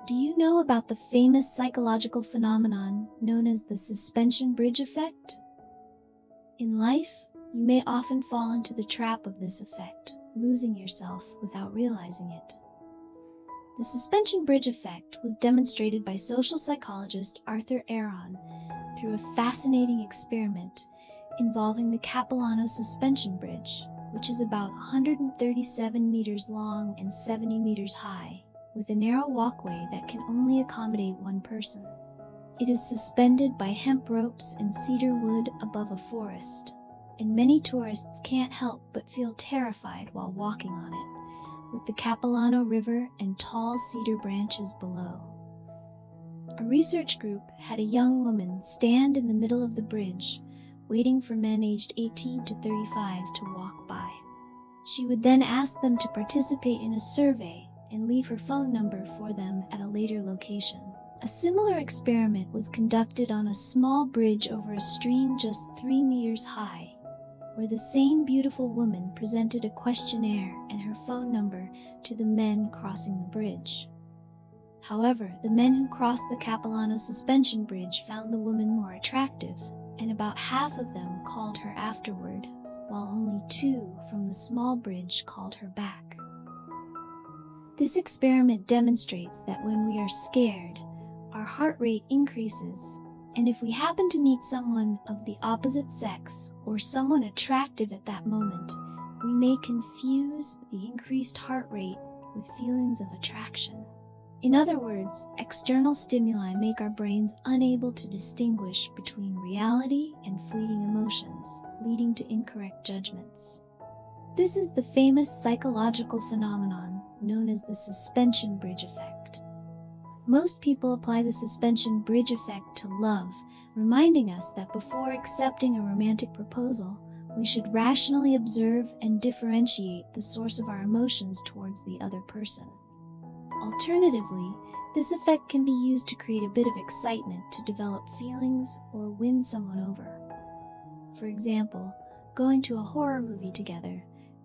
Do you know about the famous psychological phenomenon known as the suspension bridge effect? In life, you may often fall into the trap of this effect, losing yourself without realizing it. The suspension bridge effect was demonstrated by social psychologist Arthur Aron through a fascinating experiment involving the Capilano suspension bridge, which is about 137 meters long and 70 meters high, with a narrow walkway that can only accommodate one person. It is suspended by hemp ropes and cedar wood above a forest, and many tourists can't help but feel terrified while walking on it, with the Capilano River and tall cedar branches below. A research group had a young woman stand in the middle of the bridge, waiting for men aged 18 to 35 to walk by. She would then ask them to participate in a survey and leave her phone number for them at a later location. A similar experiment was conducted on a small bridge over a stream just 3 meters high, where the same beautiful woman presented a questionnaire and her phone number to the men crossing the bridge. However, the men who crossed the Capilano suspension bridge found the woman more attractive, and about half of them called her afterward, while only 2 from the small bridge called her back. This experiment demonstrates that when we are scared, our heart rate increases, and if we happen to meet someone of the opposite sex or someone attractive at that moment, we may confuse the increased heart rate with feelings of attraction. In other words, external stimuli make our brains unable to distinguish between reality and fleeting emotions, leading to incorrect judgments. This is the famous psychological phenomenon known as the suspension bridge effect. Most people apply the suspension bridge effect to love, reminding us that before accepting a romantic proposal, we should rationally observe and differentiate the source of our emotions towards the other person. Alternatively, this effect can be used to create a bit of excitement to develop feelings or win someone over. For example, going to a horror movie together,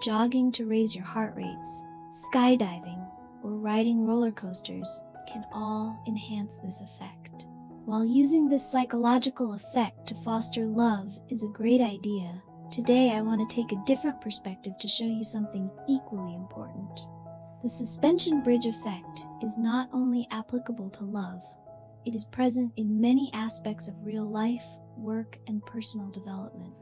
jogging to raise your heart rates, skydiving, or riding roller coasters can all enhance this effect. While using this psychological effect to foster love is a great idea, today I want to take a different perspective to show you something equally important. The suspension bridge effect is not only applicable to love, it is present in many aspects of real life, work, and personal development.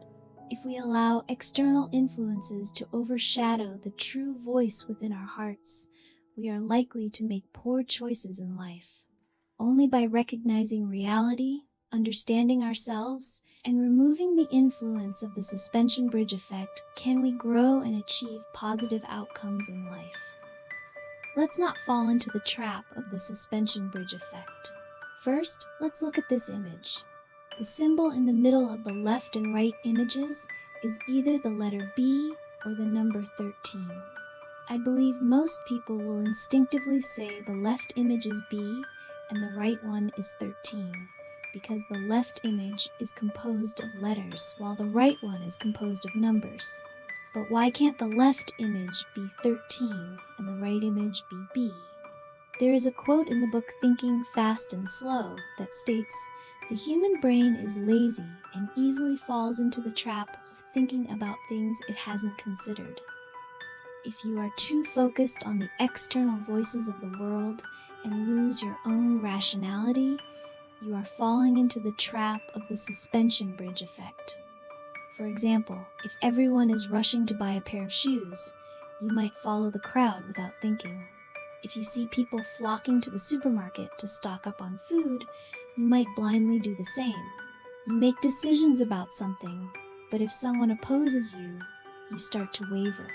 If we allow external influences to overshadow the true voice within our hearts, we are likely to make poor choices in life. Only by recognizing reality, understanding ourselves, and removing the influence of the suspension bridge effect can we grow and achieve positive outcomes in life. Let's not fall into the trap of the suspension bridge effect. First, let's look at this image. The symbol in the middle of the left and right images is either the letter B or the number 13. I believe most people will instinctively say the left image is B and the right one is 13, because the left image is composed of letters while the right one is composed of numbers. But why can't the left image be 13 and the right image be B? There is a quote in the book Thinking Fast and Slow that states, "The human brain is lazy and easily falls into the trap of thinking about things it hasn't considered." If you are too focused on the external voices of the world and lose your own rationality, you are falling into the trap of the suspension bridge effect. For example, if everyone is rushing to buy a pair of shoes, you might follow the crowd without thinking. If you see people flocking to the supermarket to stock up on food, you might blindly do the same. You make decisions about something, but if someone opposes you, you start to waver.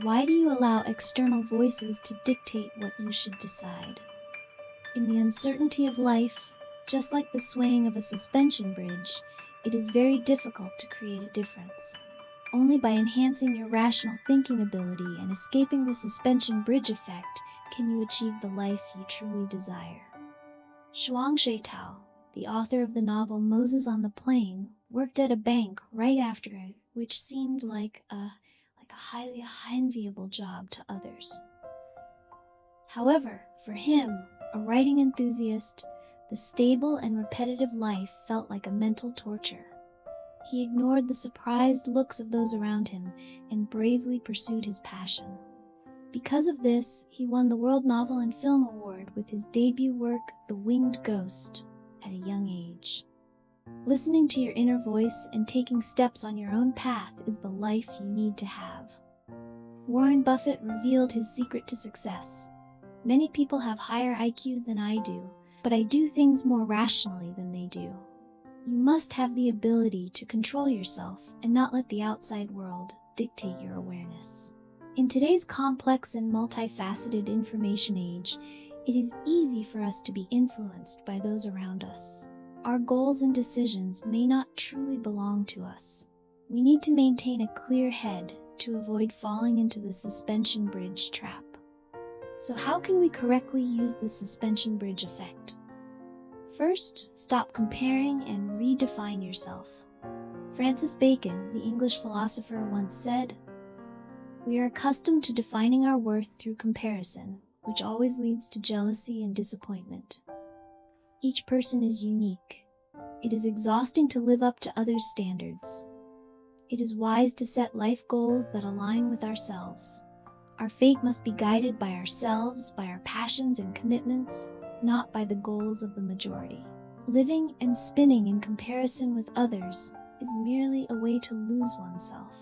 Why do you allow external voices to dictate what you should decide? In the uncertainty of life, just like the swaying of a suspension bridge, it is very difficult to create a difference. Only by enhancing your rational thinking ability and escaping the suspension bridge effect can you achieve the life you truly desire. Shuang Tao, the author of the novel Moses on the Plain, worked at a bank right after it, which seemed like a highly enviable job to others. However, for him, a writing enthusiast, the stable and repetitive life felt like a mental torture. He ignored the surprised looks of those around him and bravely pursued his passion. Because of this, he won the World Novel and Film Award with his debut work, The Winged Ghost, at a young age. Listening to your inner voice and taking steps on your own path is the life you need to have. Warren Buffett revealed his secret to success. Many people have higher IQs than I do, but I do things more rationally than they do. You must have the ability to control yourself and not let the outside world dictate your awareness. In today's complex and multifaceted information age, it is easy for us to be influenced by those around us. Our goals and decisions may not truly belong to us. We need to maintain a clear head to avoid falling into the suspension bridge trap. So how can we correctly use the suspension bridge effect? First, stop comparing and redefine yourself. Francis Bacon, the English philosopher, once said, "We are accustomed to defining our worth through comparison, which always leads to jealousy and disappointment. Each person is unique. It is exhausting to live up to others' standards. It is wise to set life goals that align with ourselves. Our fate must be guided by ourselves, by our passions and commitments, not by the goals of the majority. Living and spinning in comparison with others is merely a way to lose oneself.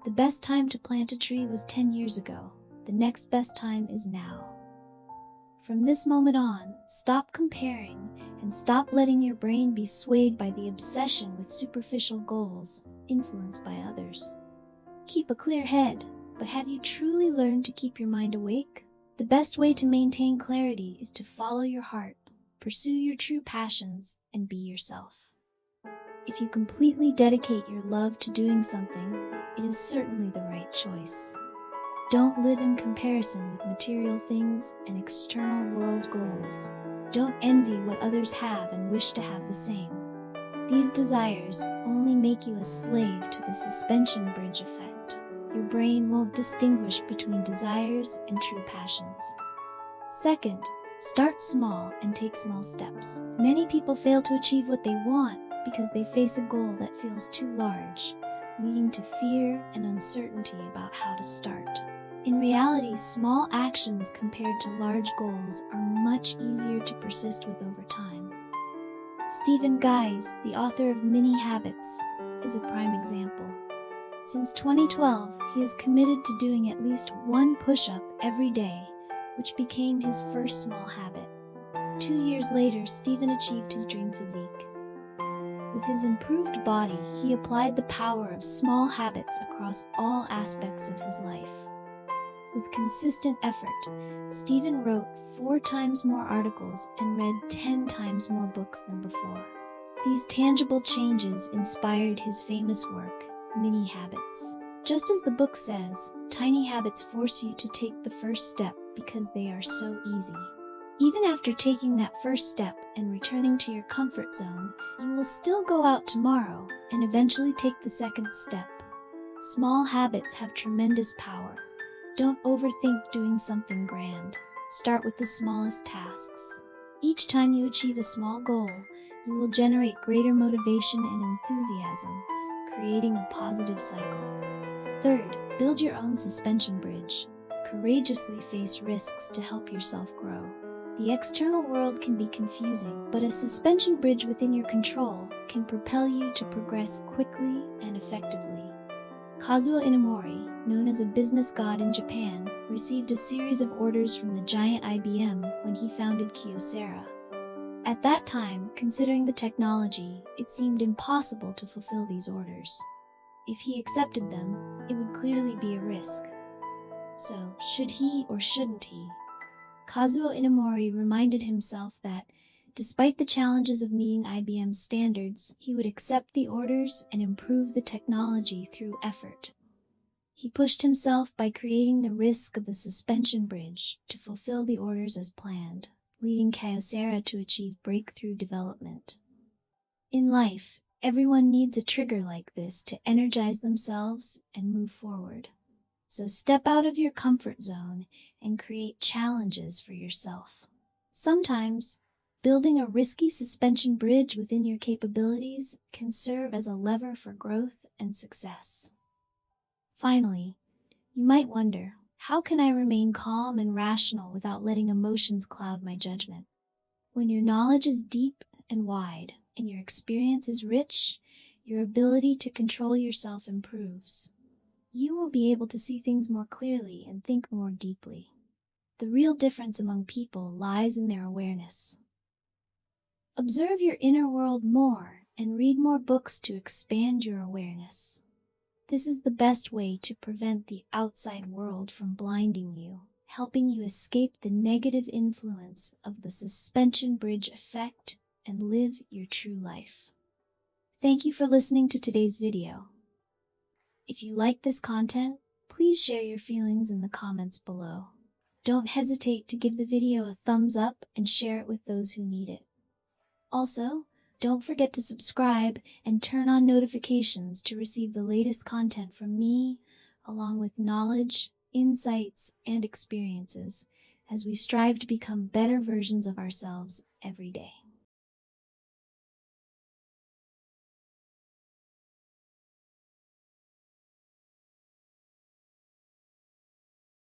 The best time to plant a tree was 10 years ago. The next best time is now." From this moment on, stop comparing and stop letting your brain be swayed by the obsession with superficial goals influenced by others. Keep a clear head, but have you truly learned to keep your mind awake? The best way to maintain clarity is to follow your heart, pursue your true passions, and be yourself. If you completely dedicate your love to doing something, it is certainly the right choice. Don't live in comparison with material things and external world goals. Don't envy what others have and wish to have the same. These desires only make you a slave to the suspension bridge effect. Your brain won't distinguish between desires and true passions. Second, start small and take small steps. Many people fail to achieve what they want because they face a goal that feels too large, leading to fear and uncertainty about how to start. In reality, small actions compared to large goals are much easier to persist with over time. Stephen Guise, the author of Mini Habits, is a prime example. Since 2012, he is committed to doing at least one push-up every day, which became his first small habit. 2 years later, Stephen achieved his dream physique. With his improved body, he applied the power of small habits across all aspects of his life. With consistent effort, Stephen wrote 4 times more articles and read 10 times more books than before. These tangible changes inspired his famous work, Mini Habits. Just as the book says, tiny habits force you to take the first step because they are so easy. Even after taking that first step and returning to your comfort zone, you will still go out tomorrow and eventually take the second step. Small habits have tremendous power. Don't overthink doing something grand. Start with the smallest tasks. Each time you achieve a small goal, you will generate greater motivation and enthusiasm, creating a positive cycle. Third, build your own suspension bridge. Courageously face risks to help yourself grow. The external world can be confusing, but a suspension bridge within your control can propel you to progress quickly and effectively. Kazuo Inamori, known as a business god in Japan, received a series of orders from the giant IBM when he founded Kyocera. At that time, considering the technology, it seemed impossible to fulfill these orders. If he accepted them, it would clearly be a risk. So, should he or shouldn't he? Kazuo Inamori reminded himself that, despite the challenges of meeting IBM's standards, he would accept the orders and improve the technology through effort. He pushed himself by creating the risk of the suspension bridge to fulfill the orders as planned, leading Kyocera to achieve breakthrough development. In life, everyone needs a trigger like this to energize themselves and move forward. So step out of your comfort zone and create challenges for yourself. Sometimes, building a risky suspension bridge within your capabilities can serve as a lever for growth and success. Finally, you might wonder, how can I remain calm and rational without letting emotions cloud my judgment? When your knowledge is deep and wide, and your experience is rich, your ability to control yourself improves. You will be able to see things more clearly and think more deeply. The real difference among people lies in their awareness. Observe your inner world more and read more books to expand your awareness. This is the best way to prevent the outside world from blinding you, helping you escape the negative influence of the suspension bridge effect and live your true life. Thank you for listening to today's video. If you like this content, please share your feelings in the comments below. Don't hesitate to give the video a thumbs up and share it with those who need it. Also, don't forget to subscribe and turn on notifications to receive the latest content from me, along with knowledge, insights, and experiences, as we strive to become better versions of ourselves every day.